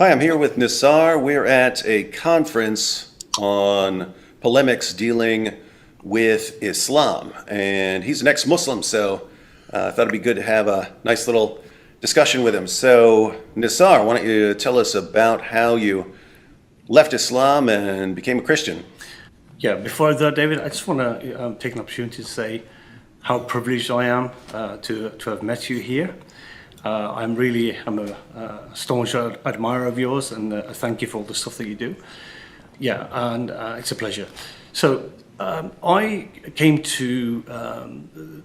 Hi, I'm here with Nisar. We're at a conference on polemics dealing with Islam, and he's an ex-Muslim, so I thought it'd be good to have a nice little discussion with him. So, Nisar, why don't you tell us about how you left Islam and became a Christian? Yeah, before that, David, I just want to take an opportunity to say how privileged I am to have met you here. I'm a staunch admirer of yours, and I thank you for all the stuff that you do. Yeah, and it's a pleasure. So I came to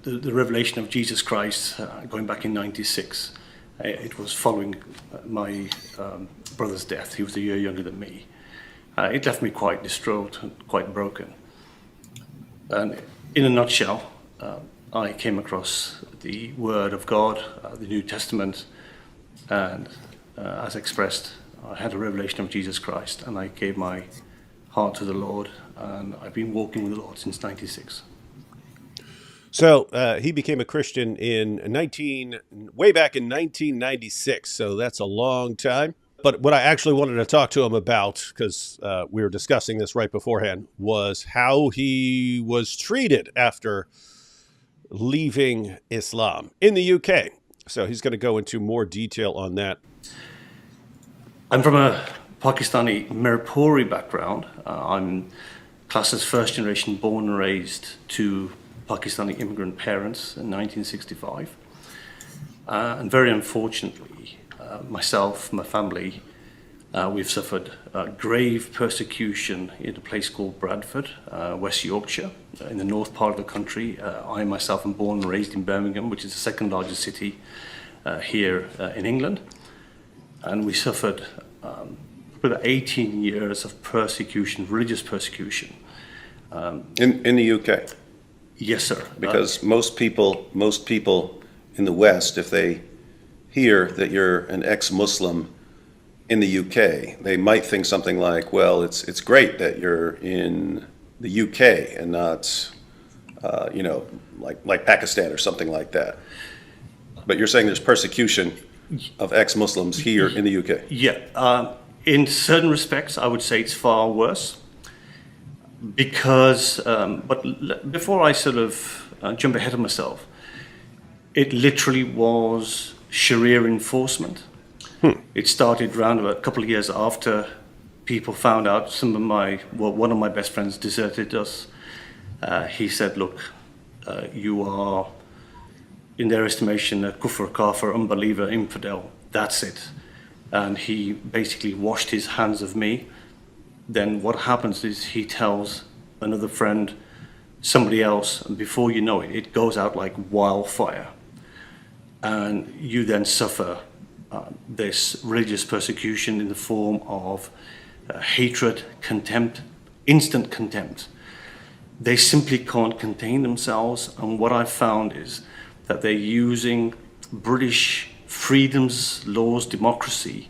the revelation of Jesus Christ going back in '96. It was following my brother's death. He was a year younger than me. It left me quite distraught and quite broken. And in a nutshell, I came across the Word of God, the New Testament, and as expressed, I had a revelation of Jesus Christ, and I gave my heart to the Lord, and I've been walking with the Lord since '96. So he became a Christian way back in 1996. So that's a long time. But what I actually wanted to talk to him about, because we were discussing this right beforehand, was how he was treated after leaving Islam in the UK. So he's going to go into more detail on that. I'm from a Pakistani Mirpuri background. I'm classed as first generation born and raised to Pakistani immigrant parents in 1965. And very unfortunately, myself, my family, we've suffered grave persecution in a place called Bradford, West Yorkshire, in the north part of the country. I myself am born and raised in Birmingham, which is the second largest city here in England. And we suffered about 18 years of persecution, religious persecution. In the UK? Yes, sir. Because most people in the West, if they hear that you're an ex-Muslim in the UK, they might think something like, well, it's great that you're in the UK and not, like Pakistan or something like that. But you're saying there's persecution of ex-Muslims here in the UK. Yeah. In certain respects, I would say it's far worse. Because, before I sort of jump ahead of myself, it literally was Sharia enforcement. It started around about a couple of years after people found out one of my best friends deserted us. He said, look, you are, in their estimation, a kufr, kafir, unbeliever, infidel. That's it. And he basically washed his hands of me. Then what happens is he tells another friend, somebody else, and before you know it, it goes out like wildfire. And you then suffer this religious persecution in the form of hatred, contempt, instant contempt. They simply can't contain themselves, and what I've found is that they're using British freedoms, laws, democracy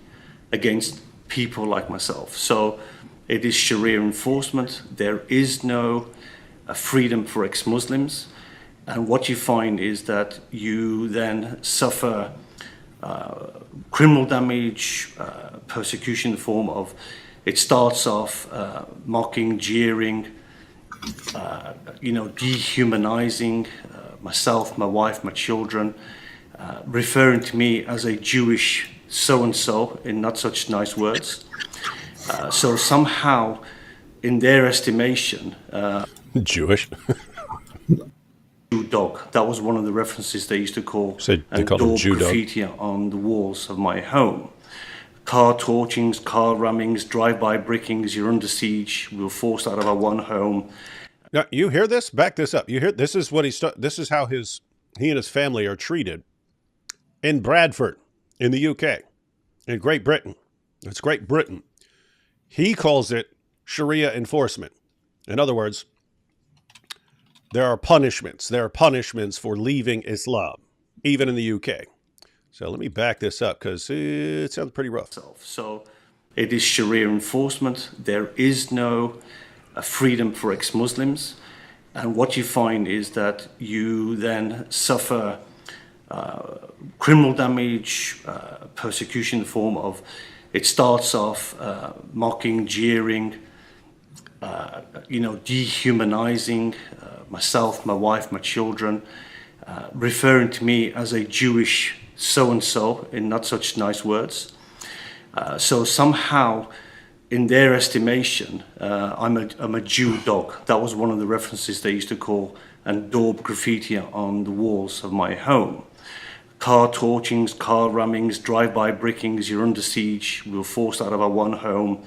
against people like myself. So it is Sharia enforcement. There is no freedom for ex-Muslims. And what you find is that you then suffer criminal damage, persecution in the form of, it starts off mocking, jeering, dehumanizing myself, my wife, my children, referring to me as a Jewish so-and-so in not such nice words. So somehow, in their estimation, Jewish. Jew dog. That was one of the references they used to call They called him Jew dog. graffiti on the walls of my home. Car torchings, car rammings, drive-by brickings, you're under siege, we were forced out of our one home. Now, you hear this? Back this up. You hear this is what this is how he and his family are treated in Bradford, in the UK, in Great Britain. It's Great Britain. He calls it Sharia enforcement. In other words, there are punishments. There are punishments for leaving Islam, even in the UK. So let me back this up because it sounds pretty rough. So it is Sharia enforcement. There is no freedom for ex-Muslims. And what you find is that you then suffer criminal damage, persecution in the form of, It starts off mocking, jeering, dehumanizing myself, my wife, my children, referring to me as a Jewish so-and-so in not such nice words. So somehow, in their estimation, I'm a Jew dog. That was one of the references they used to call and daub graffiti on the walls of my home. Car torchings, car rammings, drive-by brickings, you're under siege. We were forced out of our one home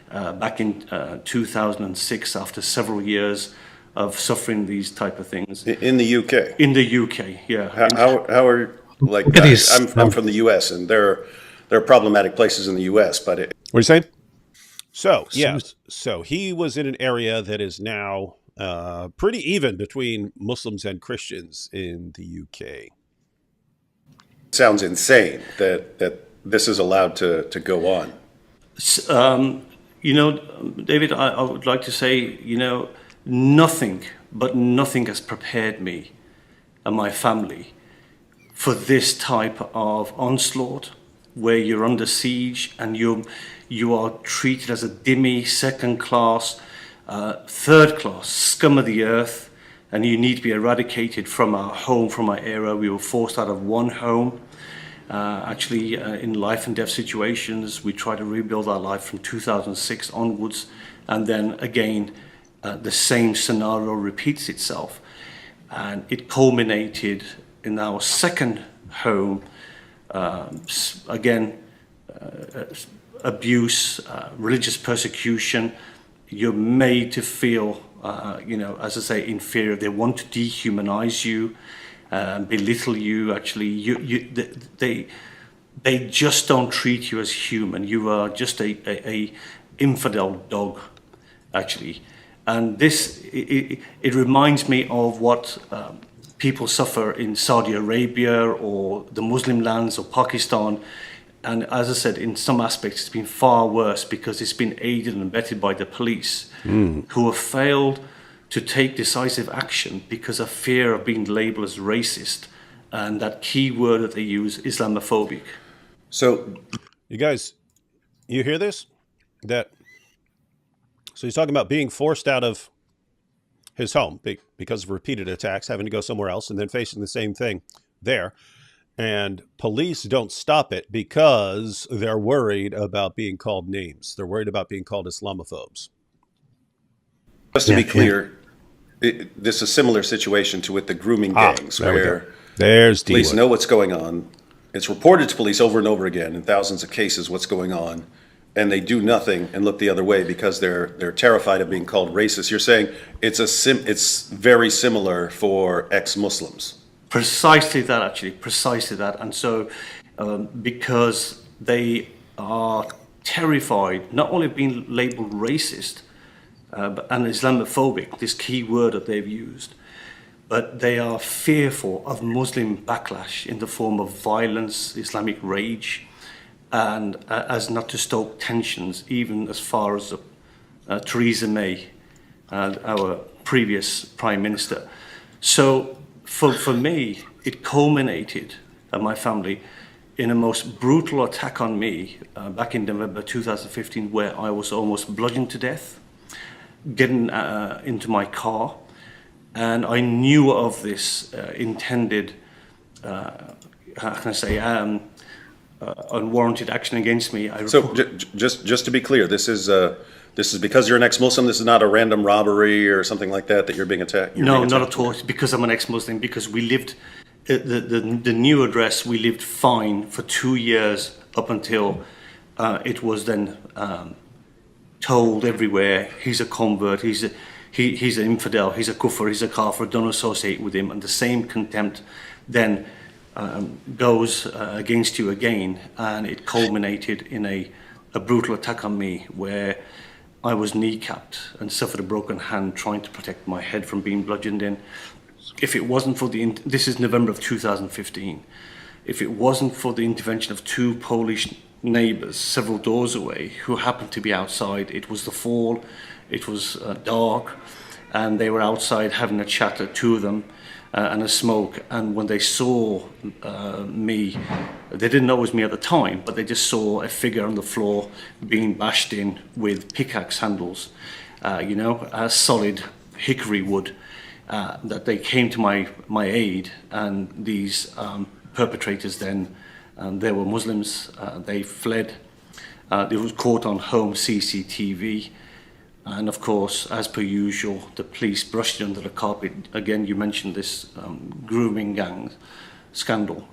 back in 2006 after several years of suffering these type of things. In the UK. In the UK, yeah. How are, like, Look at these. I'm from the US, and there are problematic places in the US, but What are you saying? So, yes. So he was in an area that is now pretty even between Muslims and Christians in the UK. it sounds insane that this is allowed to go on. David, I would like to say, nothing has prepared me and my family for this type of onslaught where you're under siege and you are treated as a dhimmi, second class, third class, scum of the earth, and you need to be eradicated from our home, from our area. We were forced out of one home. In life and death situations, we try to rebuild our life from 2006 onwards, and then again, the same scenario repeats itself. And it culminated in our second home, abuse, religious persecution. You're made to feel, as I say, inferior. They want to dehumanize you, belittle you. Actually, they just don't treat you as human. You are just a infidel dog, actually. And this, it reminds me of what people suffer in Saudi Arabia or the Muslim lands or Pakistan. And as I said, in some aspects, it's been far worse because it's been aided and abetted by the police who have failed to take decisive action because of fear of being labeled as racist. And that key word that they use, Islamophobic. So, You guys, you hear this? So he's talking about being forced out of his home because of repeated attacks, having to go somewhere else, and then facing the same thing there. And police don't stop it because they're worried about being called names. They're worried about being called Islamophobes. just to be clear, this is a similar situation to with the grooming gangs, there we go. where There's police D-word. know what's going on. It's reported to police over and over again in thousands of cases what's going on, and they do nothing and look the other way because they're terrified of being called racist. You're saying it's very similar for ex-Muslims. Precisely that, actually, precisely that. And so, because they are terrified, not only of being labeled racist and Islamophobic, this key word that they've used, but they are fearful of Muslim backlash in the form of violence, Islamic rage, and as not to stoke tensions, even as far as Theresa May, our previous Prime Minister. So for me, it culminated, and my family, in a most brutal attack on me back in November 2015, where I was almost bludgeoned to death, getting into my car. And I knew of this intended, unwarranted action against me. So just to be clear, this is because you're an ex-Muslim. This is not a random robbery or something like that you're being attacked. No, not at all. It's because I'm an ex-Muslim. Because we lived the new address. We lived fine for 2 years up until it was then told everywhere. He's a convert. He's an infidel. He's a kufr. He's a kafir. Don't associate with him. And the same contempt then goes against you again, and it culminated in a brutal attack on me where I was kneecapped and suffered a broken hand trying to protect my head from being bludgeoned in. If it wasn't for this is November of 2015, if it wasn't for the intervention of two Polish neighbors several doors away who happened to be outside, it was the fall, it was dark, and they were outside having a chat, two of them, and a smoke. And when they saw me, they didn't know it was me at the time, but they just saw a figure on the floor being bashed in with pickaxe handles, a solid hickory wood. That they came to my aid, and these perpetrators then, they were Muslims, they fled. It was caught on home CCTV, and of course, as per usual, the police brushed it under the carpet. Again, you mentioned this grooming gang scandal.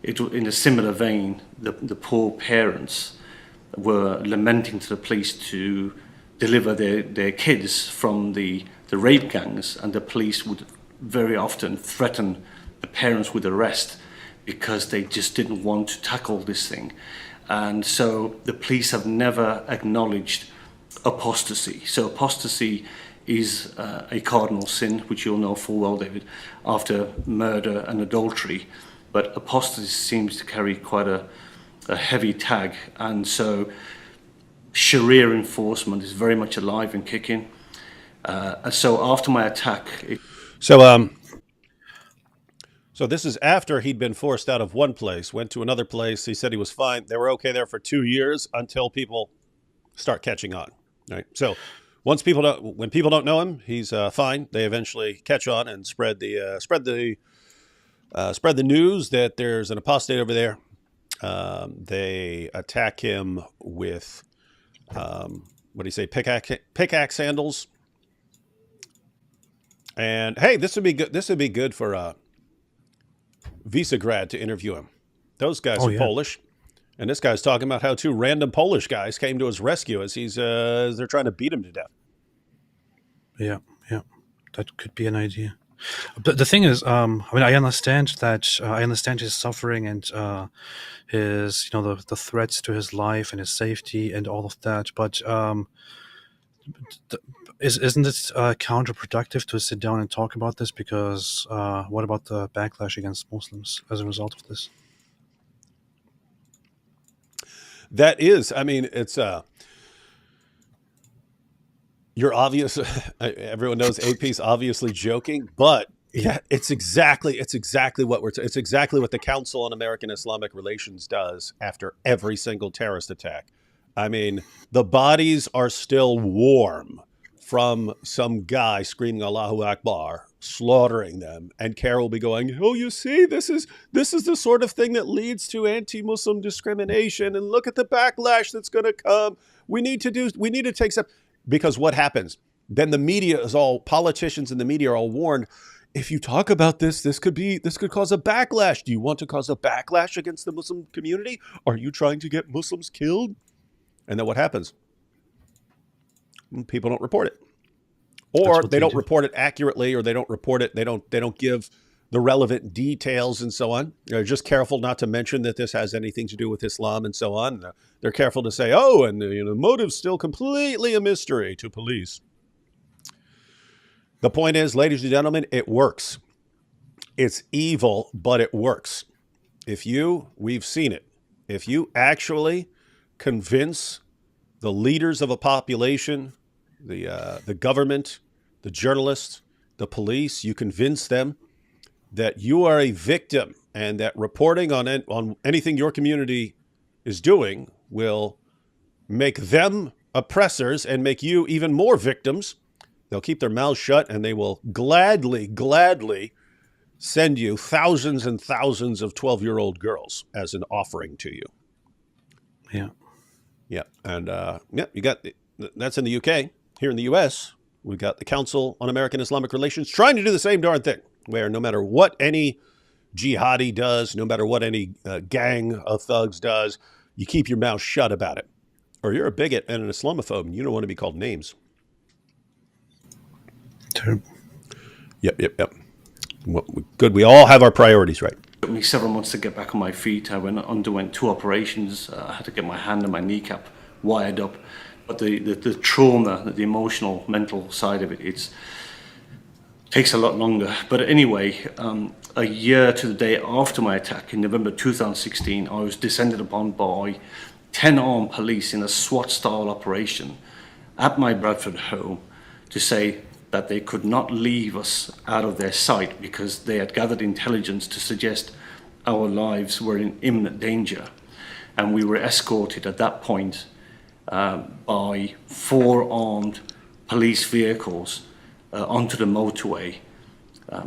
In a similar vein, the poor parents were lamenting to the police to deliver their kids from the rape gangs, and the police would very often threaten the parents with arrest because they just didn't want to tackle this thing. And so the police have never acknowledged apostasy. So apostasy is a cardinal sin, which you'll know full well, David, after murder and adultery. But apostasy seems to carry quite a heavy tag. And so Sharia enforcement is very much alive and kicking. And so after my attack... So this is after he'd been forced out of one place, went to another place. He said he was fine. They were okay there for 2 years until people start catching on. Right. So when people don't know him, he's fine. They eventually catch on and spread the news that there's an apostate over there. They attack him with pickaxe handles. And hey, this would be good. This would be good for Visegrad to interview him. Those guys are Polish, and this guy's talking about how 2 random Polish guys came to his rescue as they're trying to beat him to death. Yeah, that could be an idea. But the thing is, I understand that. I understand his suffering and his, the threats to his life and his safety and all of that. But isn't it counterproductive to sit down and talk about this? Because what about the backlash against Muslims as a result of this? That is, it's you're obvious. Everyone knows AP's obviously joking, but yeah, it's exactly what it's exactly what the Council on American Islamic Relations does after every single terrorist attack. The bodies are still warm from some guy screaming Allahu Akbar, slaughtering them, and CAIR will be going, oh, you see, this is the sort of thing that leads to anti-Muslim discrimination, and look at the backlash that's going to come. We need to take steps. Because what happens? Then the media politicians and the media are all warned, if you talk about this could cause a backlash. Do you want to cause a backlash against the Muslim community? Are you trying to get Muslims killed? And then what happens? People don't report it, or they don't report it accurately, or they don't report it. They don't give the relevant details and so on. They're just careful not to mention that this has anything to do with Islam and so on. They're careful to say, oh, and the motive's still completely a mystery to police. The point is, ladies and gentlemen, it works. It's evil, but it works. We've seen it. If you actually convince the leaders of a population, the government, the journalists, the police, you convince them that you are a victim and that reporting on anything your community is doing will make them oppressors and make you even more victims. They'll keep their mouths shut, and they will gladly send you thousands and thousands of 12-year-old girls as an offering to you. Yeah. Yeah. And you got that's in the UK. Here in the US, we've got the Council on American Islamic Relations trying to do the same darn thing, where no matter what any jihadi does, no matter what any gang of thugs does, you keep your mouth shut about it. Or you're a bigot and an Islamophobe, and you don't want to be called names. True. Yep. Well, good. We all have our priorities right. It took me several months to get back on my feet. I underwent 2 operations. I had to get my hand and my kneecap wired up. But the trauma, the emotional, mental side of it, takes a lot longer. But anyway, a year to the day after my attack in November 2016, I was descended upon by 10 armed police in a SWAT-style operation at my Bradford home to say, that they could not leave us out of their sight because they had gathered intelligence to suggest our lives were in imminent danger. And we were escorted at that point by 4 armed police vehicles onto the motorway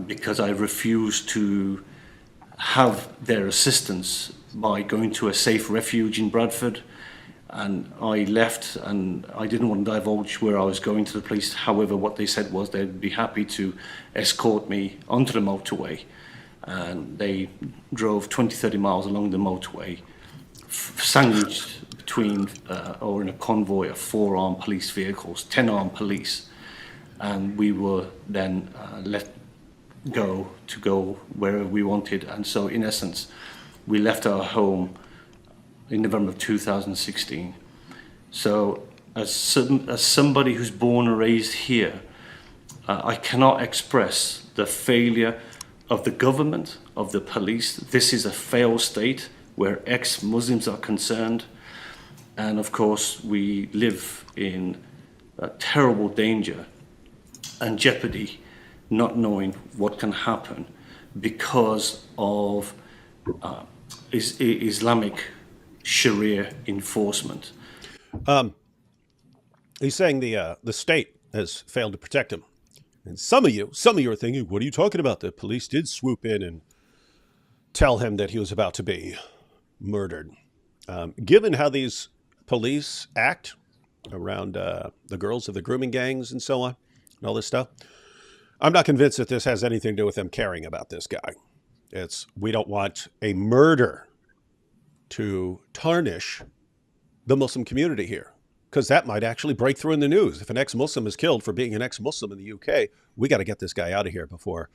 because I refused to have their assistance by going to a safe refuge in Bradford. And I left, and I didn't want to divulge where I was going to the police. However, what they said was they'd be happy to escort me onto the motorway. And they drove 20, 30 miles along the motorway, sandwiched between, or in a convoy of 4 armed police vehicles, 10 armed police. And we were then let go to go wherever we wanted. And so, in essence, we left our home in November of 2016. So as somebody who's born and raised here, I cannot express the failure of the government, of the police. This is a failed state where ex-Muslims are concerned. And of course, we live in terrible danger and jeopardy, not knowing what can happen because of Islamic Sharia enforcement. He's saying the state has failed to protect him. And some of you are thinking, what are you talking about? The police did swoop in and tell him that he was about to be murdered. Given how these police act around the girls of the grooming gangs and so on, and all this stuff, I'm not convinced that this has anything to do with them caring about this guy. We don't want a murder to tarnish the Muslim community here, because that might actually break through in the news. If an ex-Muslim is killed for being an ex-Muslim in the UK, we got to get this guy out of here before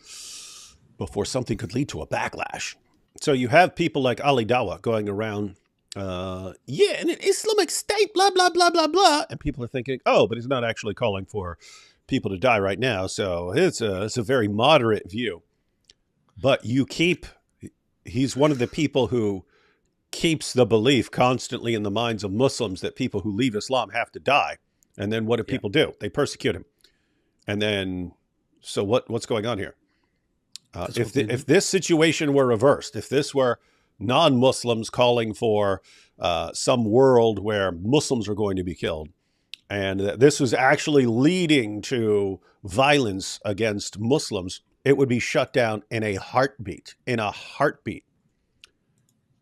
something could lead to a backlash. So you have people like Ali Dawa going around, and an Islamic state, blah, blah, blah, blah, blah. And people are thinking, oh, but he's not actually calling for people to die right now. So it's a very moderate view. But he's one of the people who keeps the belief constantly in the minds of Muslims that people who leave Islam have to die. And then what do people do? They persecute him. And then, so what's going on here? If this situation were reversed, if this were non-Muslims calling for some world where Muslims are going to be killed, and this was actually leading to violence against Muslims, it would be shut down in a heartbeat,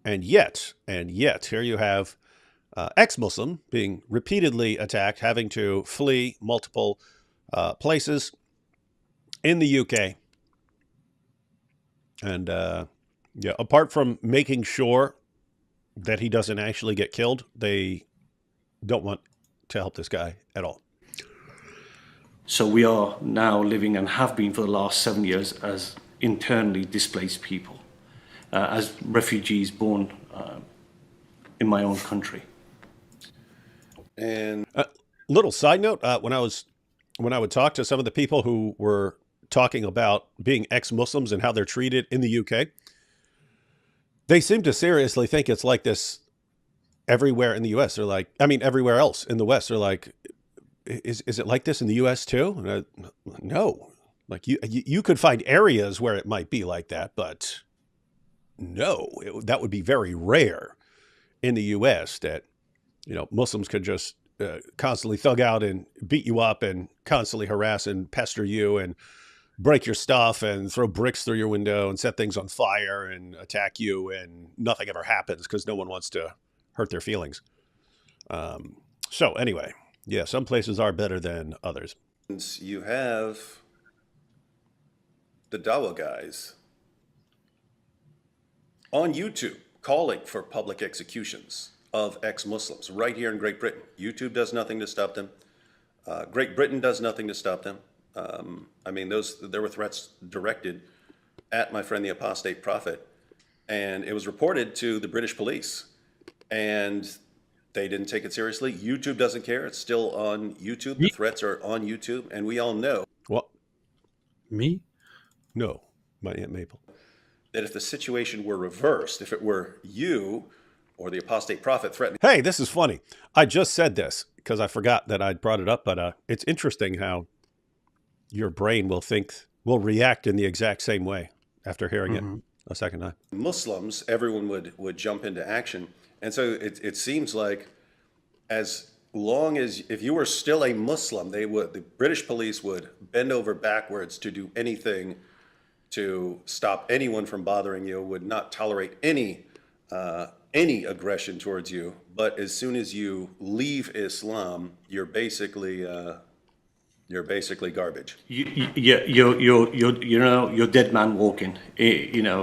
And yet, here you have ex-Muslim being repeatedly attacked, having to flee multiple places in the UK. And apart from making sure that he doesn't actually get killed, they don't want to help this guy at all. So we are now living, and have been for the last 7 years, as internally displaced people, as refugees born in my own country. And little side note, when I would talk to some of the people who were talking about being ex-Muslims and how they're treated in the UK, they seem to seriously think it's like this everywhere in the US. They're like, I mean, everywhere else in the West. They're like, is it like this in the US too? And no, like you could find areas where it might be like that, but no, that would be very rare in the US that, Muslims could just constantly thug out and beat you up and constantly harass and pester you and break your stuff and throw bricks through your window and set things on fire and attack you, and nothing ever happens because no one wants to hurt their feelings. So anyway, yeah, some places are better than others. you have the Dawa guys on YouTube calling for public executions of ex-Muslims right here in Great Britain. YouTube does nothing to stop them. Great Britain does nothing to stop them. I mean, there were threats directed at my friend the apostate prophet, and it was reported to the British police, and they didn't take it seriously. YouTube doesn't care. It's still on YouTube. The threats are on YouTube, and we all know What? Me? No, my Aunt Maple. that if the situation were reversed, if it were you or the apostate prophet threatening Hey, this is funny. I just said this because I forgot that I'd brought it up, but it's interesting how your brain will react in the exact same way after hearing it a second time. Muslims, everyone would jump into action. And so it seems like as long as if you were still a Muslim, the British police would bend over backwards to do anything to stop anyone from bothering you, would not tolerate any aggression towards you. But as soon as you leave Islam, you're basically garbage. You're dead man walking.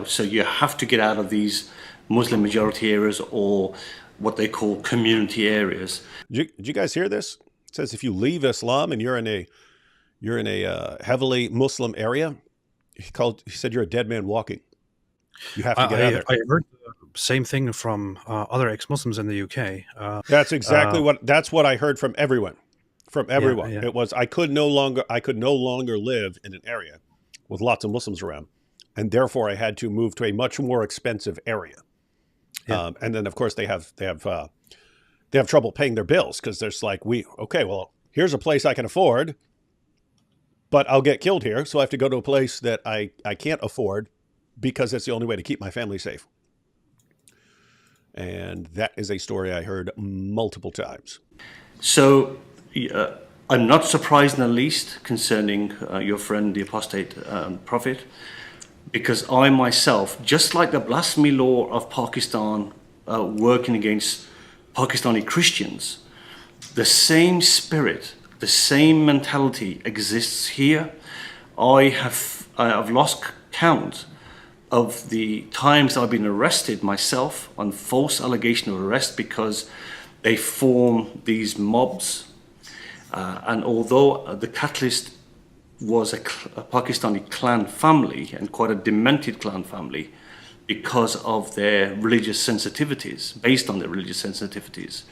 So you have to get out of these Muslim majority areas or what they call community areas. Did you guys hear this? It says if you leave Islam and you're in a heavily Muslim area, he said you're a dead man walking. You have to get out of there. I heard the same thing from other ex-Muslims in the UK. That's exactly that's what I heard from everyone. Yeah. It was I could no longer live in an area with lots of Muslims around, and therefore I had to move to a much more expensive area. Yeah. And then of course they have trouble paying their bills because there's like here's a place I can afford, but I'll get killed here, so I have to go to a place that I can't afford because it's the only way to keep my family safe. And that is a story I heard multiple times. So I'm not surprised in the least concerning your friend, the apostate prophet, because I myself, just like the blasphemy law of Pakistan working against Pakistani Christians, the same spirit, the same mentality exists here. I have lost count of the times I've been arrested myself on false allegation of arrest because they form these mobs. And although the catalyst was a Pakistani clan family and quite a demented clan family because of their religious sensitivities, based on their religious sensitivities,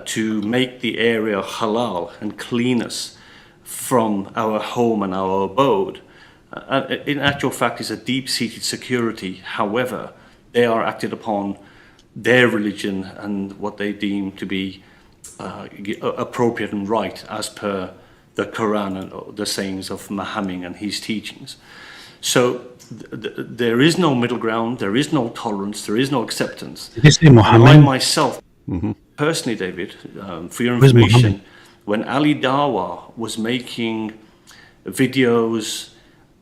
to make the area halal and clean us from our home and our abode. In actual fact, it's a deep-seated security. However, they are acted upon their religion and what they deem to be appropriate and right as per the Quran and the sayings of Muhammad and his teachings. So there is no middle ground, there is no tolerance, there is no acceptance. Did you say And Muhammad? I myself, personally, David, for your Where's information, Muhammad? when Ali Dawa was making videos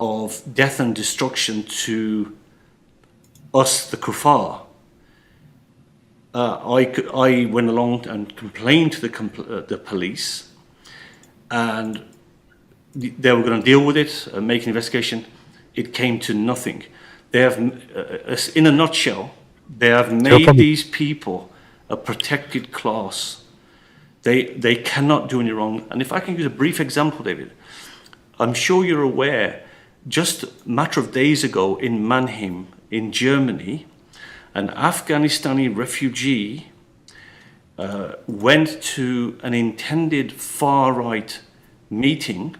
of death and destruction to us, the kuffar, I went along and complained to the police, and they were going to deal with it, make an investigation. It came to nothing. They have, in a nutshell, they have made these people a protected class. They cannot do any wrong. And if I can use a brief example, David, I'm sure you're aware, just a matter of days ago in Mannheim, in Germany, an Afghanistani refugee went to an intended far-right meeting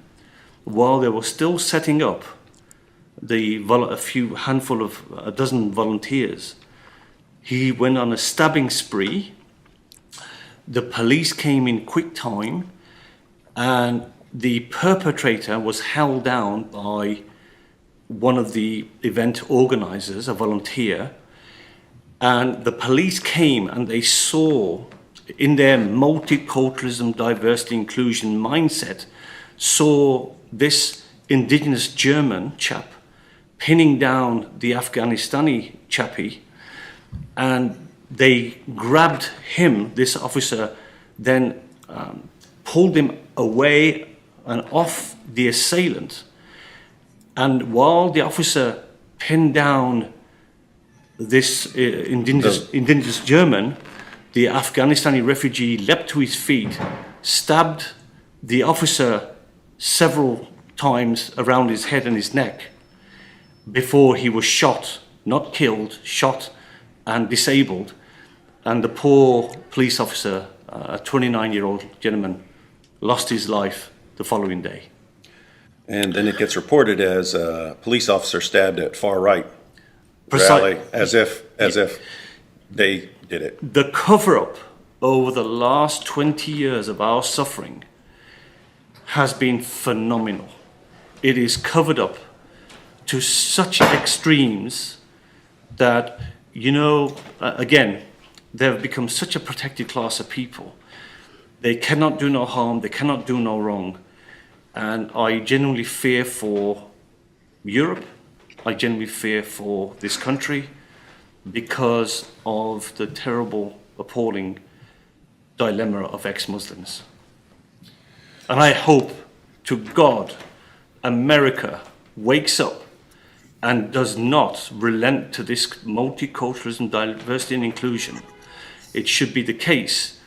while they were still setting up a dozen volunteers. He went on a stabbing spree. The police came in quick time, and the perpetrator was held down by one of the event organizers, a volunteer, and the police came and they saw, in their multiculturalism, diversity, inclusion mindset, saw this indigenous German chap pinning down the Afghanistani chappie, and they grabbed him, this officer, then pulled him away and off the assailant. And while the officer pinned down this indigenous German, the Afghanistani refugee leapt to his feet, stabbed the officer several times around his head and his neck before he was shot, not killed, shot and disabled. And the poor police officer, a 29-year-old gentleman, lost his life the following day. And then it gets reported as a police officer stabbed at far right rally, as if they did it. The cover-up over the last 20 years of our suffering has been phenomenal. It is covered up to such extremes that, again, they've become such a protected class of people. They cannot do no harm, they cannot do no wrong. And I genuinely fear for Europe, I genuinely fear for this country because of the terrible, appalling dilemma of ex-Muslims. And I hope to God America wakes up and does not relent to this multiculturalism, diversity and inclusion. It should be the case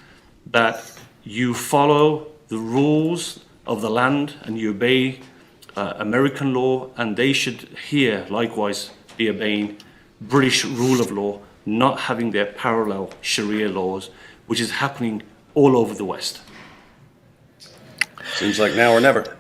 that you follow the rules of the land and you obey American law, and they should here likewise be obeying British rule of law, not having their parallel Sharia laws, which is happening all over the West. Seems like now or never.